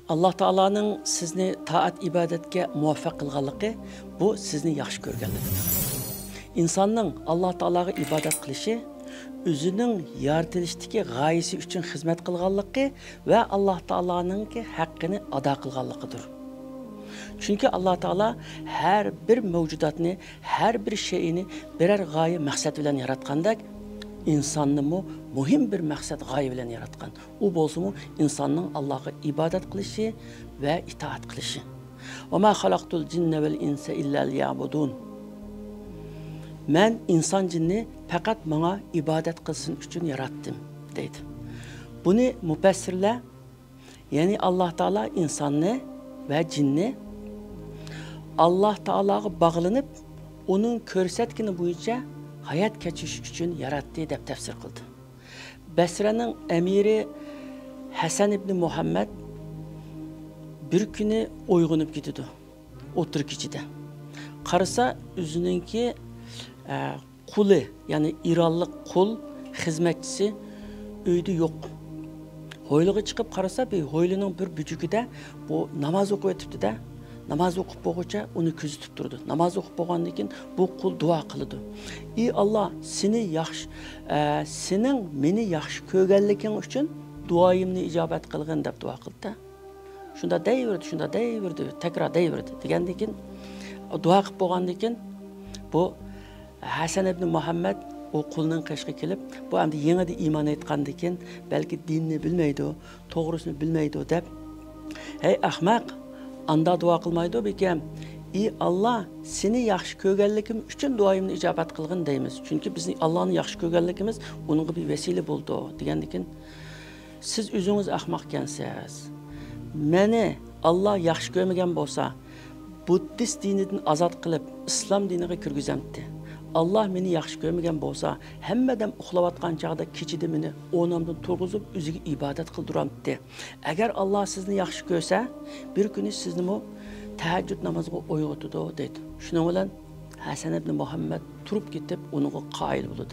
Allah Taala'nın sizni taat ibadetke muvaffaq qilganligi bu sizni yaxshi ko'rganligidir. İnsanның Allah Taala'ga ibadet qilishi o'zining yaratilishdagi g'oyasi uchun xizmat qilganligi va Allah Taala'ningki haqqini ado qilganligidir. Çünkü Allah Taala her bir mevcudatni, her bir şeyini birer gaye maksat bilen yaratkandak insanı muhim bir maksat gaye bilen yaratkan. O bolsa mu insanın Allah'a ibadet kılışı ve itaat kılışı. وَمَا خَلَقْتُ الْجِنَّ وَالْاِنْسَ اِلَّا لِيَعْبُدُونَ Ben insan cinni fakat bana ibadet kılsın için yarattım dedi. Bunu müfessirler yani Allah Taala insanı ve cinni Allah Taala'ya bağlanıp onun körsetkini boyunca hayat keçiş için yarattığı dep tefsir kıldı. Basra'nın emiri Hasan ibn Muhammed bir günü uygunup gidiyordu. Oturup içide. Karısa üzününki kulu yani İranlık kul hizmetçisi öydü yok. Hoyluğa çıkıp karısa bir hoylunun bir bücükü de bu namaz okup etipti de namaz okup boğuca onu küzütüp durdu. Namaz okup boğandan keyin bu kul dua kılıdı. Ey Allah seni yaxşı, senin meni yaxşı köğenlikin için duayımni icabet kılgın dep dua kıldı da. Şunda deyiverdi, tekrar deyiverdi. Degenden keyin dua kılıp boğandan keyin bu Hasan ibn Muhammed o kulunun kaşığı kelip, bu hem de yeni de iman etkandan keyin belki dinini bilmeydi o, doğrusunu bilmeydi o dep. Hey ahmak, anda dua kılmaydı o bekem. Ey Allah, seni yaxşı köğenlikim üçün duayımını icabet kılgın deyimiz. Çünkü bizim Allah'ın yaxşı köğenlikimiz onun bir vesile buldu o. Degenden keyin siz özünüz ahmakkensiz. Meni Allah yaxşı görmegen bolsa, Buddist dininden azat kılıp İslam dinine kirgizemdi. Allah meni yaxşı görmegen bolsa, hemmeden uxlavatkan çağda keçidi meni onamdan turguzup özüge ibadet kıldıramdı. Eğer Allah sizni yaxşı görse, bir günü sizni o teheccüd namazıga oyg'otdi dedi. Şunun bilan Hasan ibn Muhammed turup gidip onu qail buldu.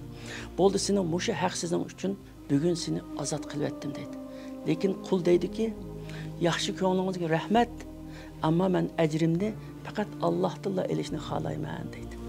Boldu senin muşu haqsizing uchun bugün seni azat qilib etdim dedi. Lekin kul deydi ki, yaxşı ko'nglingizga rahmat, ama ben ecrimni fakat Allah'talla elishni xohlayman dedi.